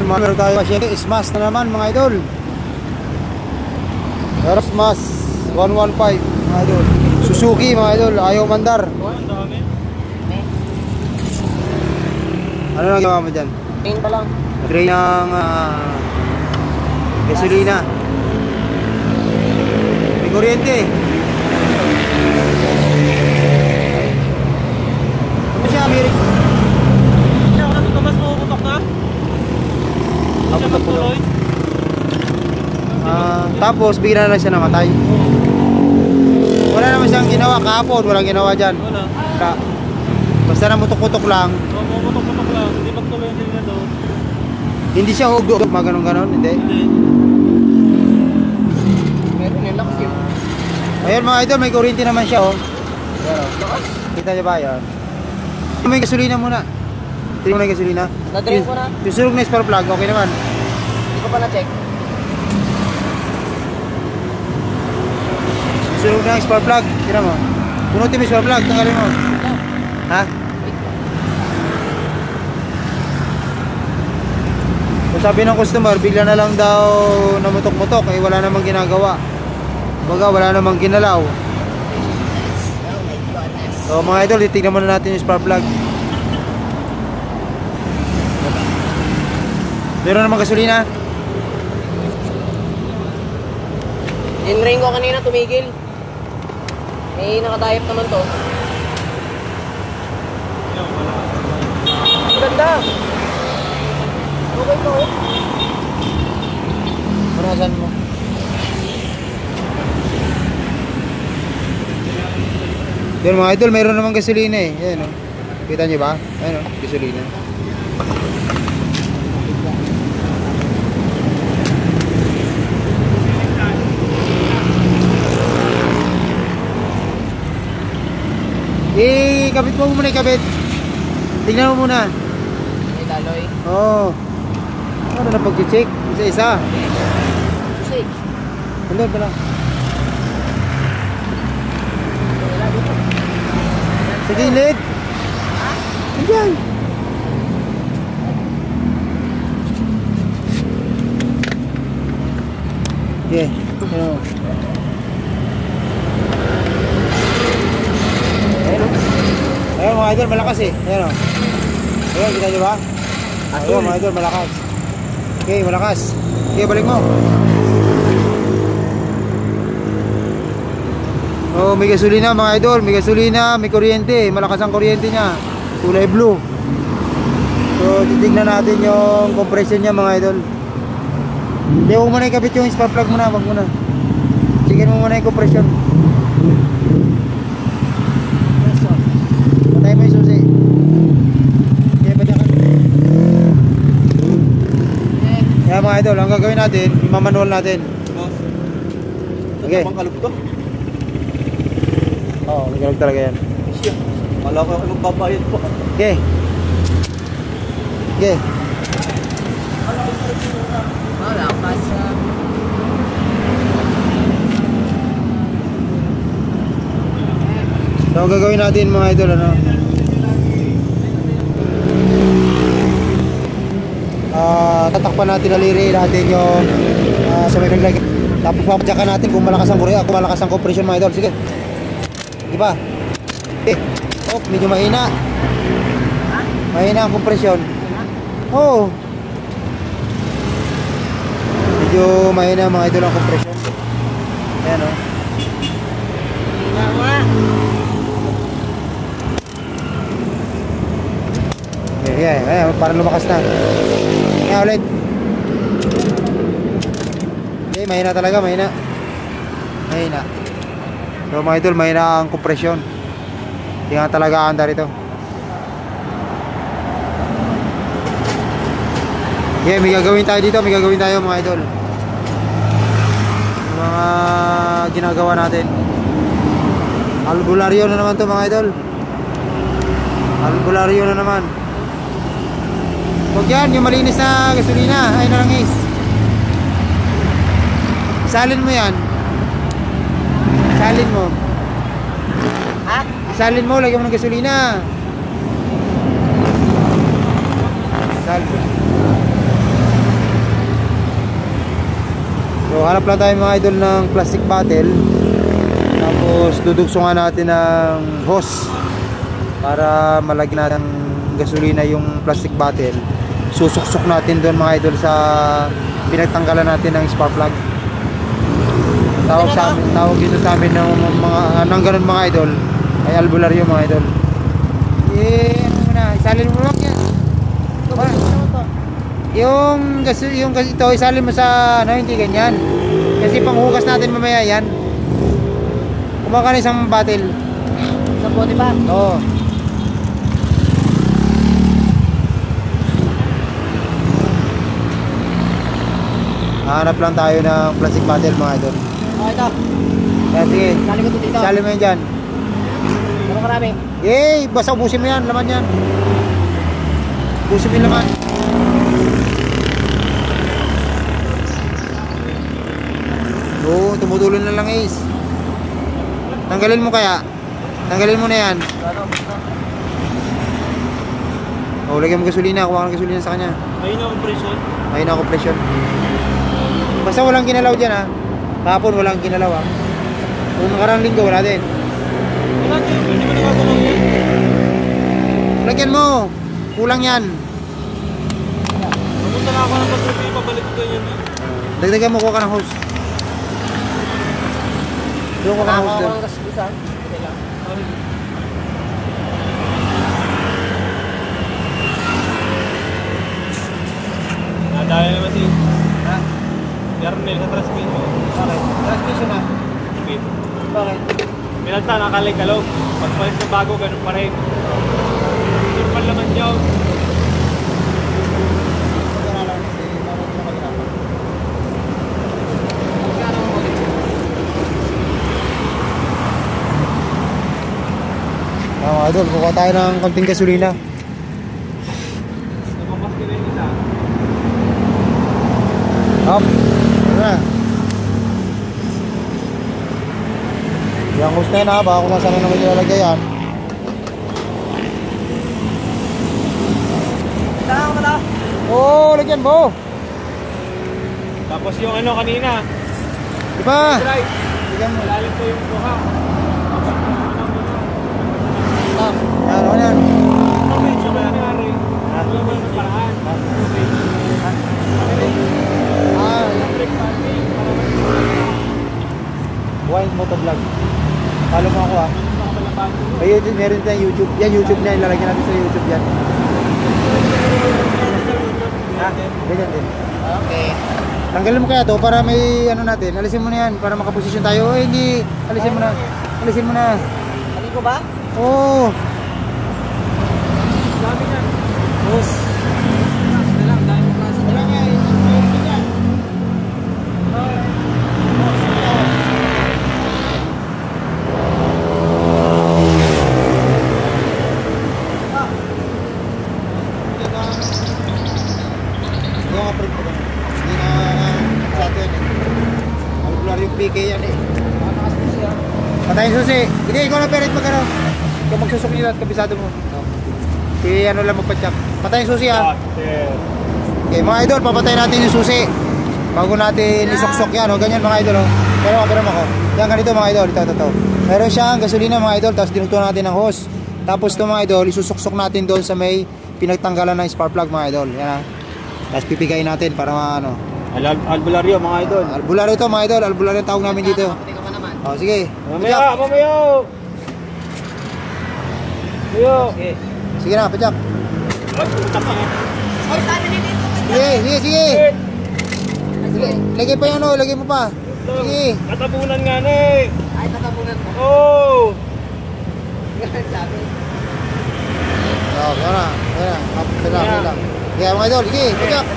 Meron tayo pa siya. Smash na naman mga idol. Meron Smash 115 mga idol. Suzuki mga idol. Ayaw mandar. Ano lang gawa mo dyan? Train pa lang. Drain ng gasolina. May kuryente. Ano siya, Amerik? Siya, ano ito? Mas mapuputok na? Siya magtuloy? Tapos bigla na lang siya namatay. Wala naman siyang ginawa kahapon. Walang ginawa dyan. Wala. Basta namutok-mutok lang. Mapuputok lang. Hindi magtuloy yung sila doon. Hindi siya hugdo. Maganon-ganon. Hindi. Meron yung lakas yun. Ayun mga idol, may kuryente naman siya oh. Lakas? Kita niyo ba yan? May gasolina muna. Tingnan mo na yung gasolina. Na-drain ko na. Susurog na spark plug, okay naman. Hindi ko pa na-check. Susurog na yung spark plug. Tingnan mo. Punutin mo yung spark plug, tanggalin mo. Ha? So sabi ng customer, bigla na lang daw namutok-mutok, eh wala namang ginagawa. Baga wala namang ginalaw. So mga idol, titignan muna natin yung spark plug. Meron namang gasolina. In-rain ko kanina, tumigil. May nakatayap naman to. Ang ganda. Okay to. Parasan mo. Yan mga idol, mayroon namang gasolina eh. Ayan o. Kita nyo ba? Ayan o, gasolina. Kabit mo muna ikabit. Tingnan mo muna. May taloy. Oo. Ano na pag-check? Isa-isa. Susi. Andun pala. Sa gilid. Andyan. Okay. Ano? Ayun mga idol, malakas eh. Ayun o. Ayun, kita nyo ba? Ayun mga idol, malakas. Okay, malakas. Okay, balik mo. Oh, may gasolina mga idol. May gasolina, may kuryente. Malakas ang kuryente niya. Kulay blue. So, titignan natin yung compression niya mga idol. Hindi, huwag muna ikabit yung spark plug muna. Huwag muna. Tingnan mo muna yung compression. Patay mo yung susi. Okay, pwede ka. Kaya mga idol, ang gagawin natin, imamanual natin. Okay. Kapang kalog to? Oo, nagkalog talaga yan. Siya. Wala ko magbabayad po. Okay. Okay. Wala, pasa. So gagawin natin mga idol ano. Tatakpan natin aliri natin yung sa may naglagay. Tapos papadyakan natin kung malakas ang kuryente, kung malakas ang compression mga idol. Sige. Di ba? Okay. Oh, medyo mahina. Mahina ang compression. Oh. Medyo mahina mga idol ang compression. Ayan oh. Ayan, parang lumakas na. Ayan ulit. Okay, mahina talaga, mahina. Mahina. So mga idol, mahina ang compression. Hindi nga talaga aandar ito. Okay, may gagawin tayo dito, may gagawin tayo mga idol. Mga ginagawa natin. Albularyo na naman to mga idol. Albularyo na naman. Huwag yan, yung malinis na gasolina ay narangis. Isalin mo yan. Isalin mo. Ha? Isalin mo, lagyan mo ng gasolina. Isalin. Hanap lang tayo mga idol ng plastic bottle. Tapos dudugsungan natin ng hose para malagyan natin ng gasolina yung plastic bottle. Susuksok natin doon mga idol sa pinagtanggalan natin ng spark plug. Tawag dito sa amin ng mga ganun mga idol ay albularyo mga idol. Ano muna, isalin mo lang yan. Yung ito isalin mo sa hindi ganyan. Kasi panghugas natin mamaya yan. Kumaka na isang bottle. Isang bote pa? Oo. Hanap lang tayo ng plastic bottle mga idol. Ito. Kaya sige. Sali ko dito. Sali mo yan dyan. Ano karami? Basta ubusin mo yan, laman yan. Ubusin mo yung laman. Oo, tumutulon na lang is. Tanggalin mo kaya. Tanggalin mo na yan. Lagyan mo gasolina. Kuha ka ng gasolina sa kanya. Ayun ang compression. Ayun ako presyon. Basta walang ginalaw dyan ha. Kahapon walang ginalaw ha. Kung nakarang linggo wala din. Wala din, hindi mo nagagalaw yan. Lagyan mo. Kulang yan. Pumunta na ako ng patuloy, pabalik ko yan. Dagdagan mo, kuha ka ng hose. Doon kuha ka ng hose doon. Nadaya naman si Yarnel sa transmission. Bakit? Transmission na. Wait. Bakit? Minalta, nakalay kalog. Pagpalit na bago, ganun pa rin. Normal naman yun. Idol, kukuha tayo ng konting gasolina. Napapas ka rin isa. Up. Ano na? Yung hose na yun ha, baka kung saan na naman nilalagay yan. Oo, lagyan mo. Tapos yung ano kanina. Diba? Drive. Lagyan mo. Malalim po yung buha. Yan, ano yan? Medyo ba nangyari? Wala ba yung paraan? Electric parking. Wild Motovlog. Follow mo ako ha. May YouTube, meron tayong YouTube. Yan, YouTube na. Ilalagyan natin sa YouTube yan. Ha? Ganyan din. Okay. Tanggalin mo kaya to para may ano natin. Alisin mo na yan para makaposisyon tayo. Hindi. Alisin mo na. Alisin mo na. Ano ko ba? Oo. Sabi niyan. Boss. Na lang, dahil mo klase. Wala nga eh. Yung PK yan eh. Patayin susi. Hindi, ikaw na perit magkano. Ikaw magsusok nila at kabisado mo. Si ano lang magpatsak. Patayin susi ha. Okay mga idol, papatayin natin yung susi bago natin isuksok yan. O ganyan mga idol. Pero ako. Yan ganito mga idol. Ito. Meron siyang gasolina mga idol. Tapos dinutuan natin ng hose. Tapos ito mga idol, isusuksok natin doon sa may pinagtanggalan ng spark plug mga idol. Yan ha. Tapos pipigayin natin para ano. Albularyo mga idol. Albularyo ito mga idol. Albularyo ang tawag namin dito. Kapatid ka pa naman. O sige. Mamaya. Okay. Sige na, pajak. Oy, saan na dito? Sige. Lagay pa yan o, lagay mo pa. Sige. Katabunan nga na eh. Ay, tatabunan mo. Oh! Sabi. Kaya lang. Kaya mga idol, sige, pajak.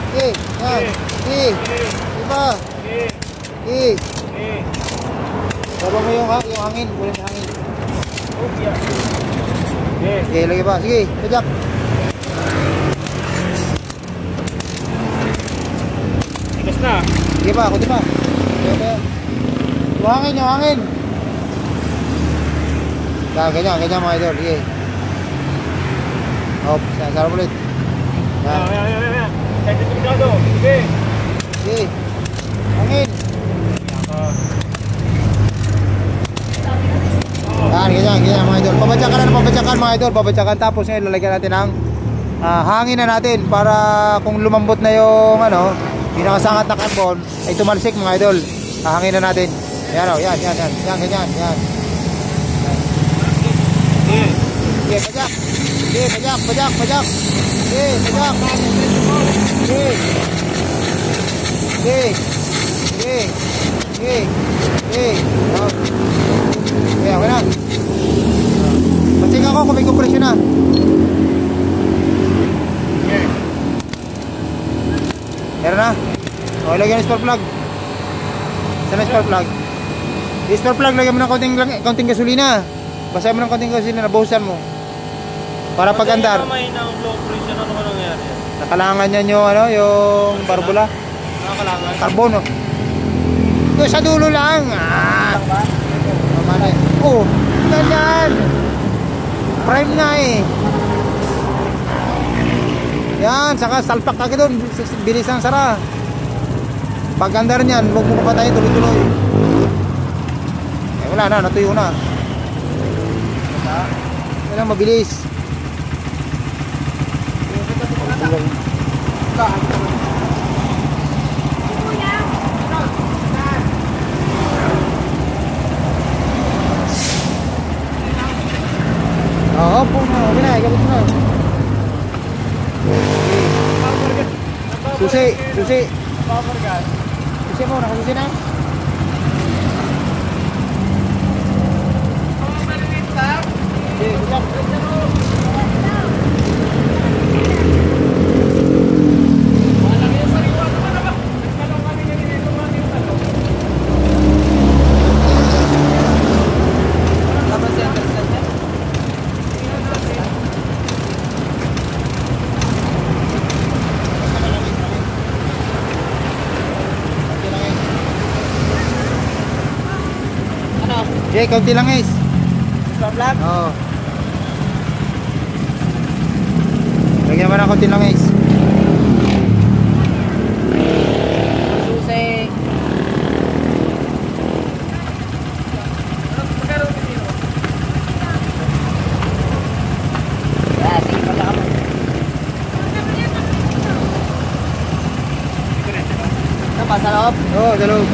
Sige, yan. Sige. Iba. Sige. Sabang mo yung hangin, kunin yung hangin. Sige, lagay pa. Sige, pajak. Tigas na. Sige pa, kunti pa. Yung hangin. Ganyan mga idol. Sige. Hop, sarap ulit. Yan. Yan. Sige. Sige. Hangin. yan mga idol, babadyakan. Tapos ngayon lalagyan natin ng hangin na natin para kung lumambot na yung ano, pinakasangat na carbon ay tumalsik mga idol. Hahangin na natin. Yan o, yan, ganyan, yan. Sige, bajak. Sige, bajak. Sige, bajak. Sige. Okay na. Patsing ako kung may compression na. Meron na. Okay, lagyan ng spark plug. Saan ang spark plug? Yung spark plug, lagyan mo ng kaunting gasolina. Basahin mo ng kaunting gasolina, nabuhusan mo. Para pag-andar. May ng low pressure, ano ka nangyari? Nakalangan yan yung, ano, yung barbula. Nakalangan? Carbon, no? Yung sa dulo lang. Tama na eh. Oh, ganyan. Prime na eh. Yan, saka salpak ka doon. Bilis ang sara. Pag-andar niyan, huwag mo papatayin tuloy-tuloy. Eh, wala na, natuyo na. Kailangan mabilis. Oo, po na. Okay na, gabit na. Susi. Susi mo, nakasusi na. Okay, good Okay, kaunti lang guys. Stop lang. Oo. Lagyan mo na kaunti lang guys. Susi. Yeah, sige pa lang. Ano ba sa loob? Oo, dalog.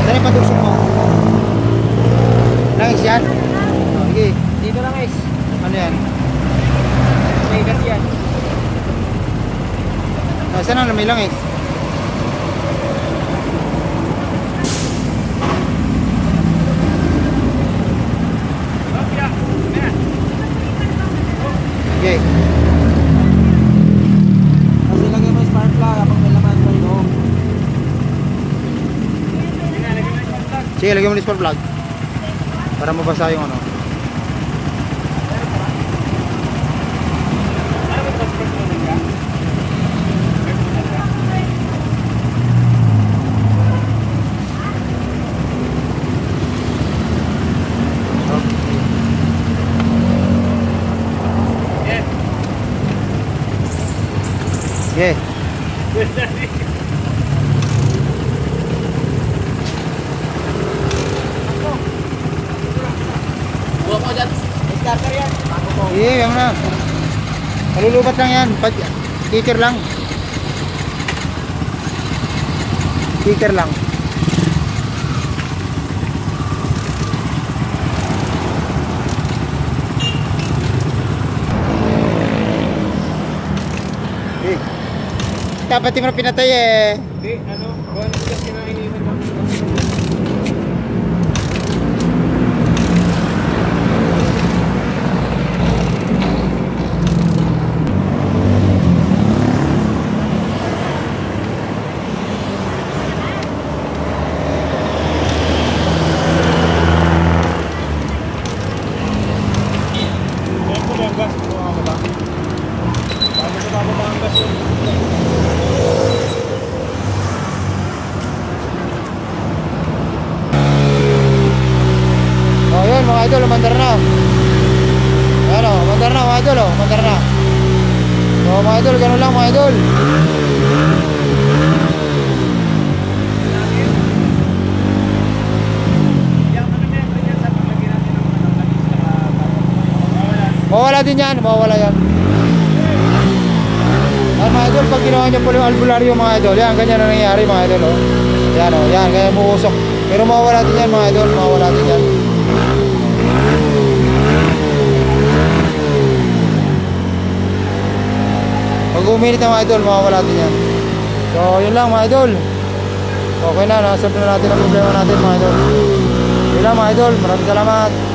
Dali patusok mo. Langis yan? Oh, sige. Dito lang guys. Ano yan? May gas yan. Saan ang may langis? Okay. Kasi lagay mo yung spark plug kapag may laman mo yun. Sige, lagyan mo yung spark plug. Para mabasa yung ano. Okay. Buwa ko dyan. Starter yan. Bago ko. Sige, yan na. Malulubat lang yan. Sticker lang. Sticker lang. Okay. Dapat yung pinatay eh. Hindi, ano? Buwan na kasi na iniwan mo. Oh, yun mga idol, umandar na. Ayan o, umandar na mga idol o, umandar na. So mga idol, ganun lang mga idol. din yan, mawawala yan. Yan mga idol, pag ginawa nyo po yung albularyo mga idol, yan, ganyan na nangyayari mga idol, oh. Yan, oh, yan, ganyan muusok. Pero mawawala din yan mga idol, mawawala din yan. Pag uminit na mga idol, mawawala din yan. So, yun lang mga idol. Okay na, nasolve na natin ang problema natin mga idol. Yun lang mga idol, maraming salamat.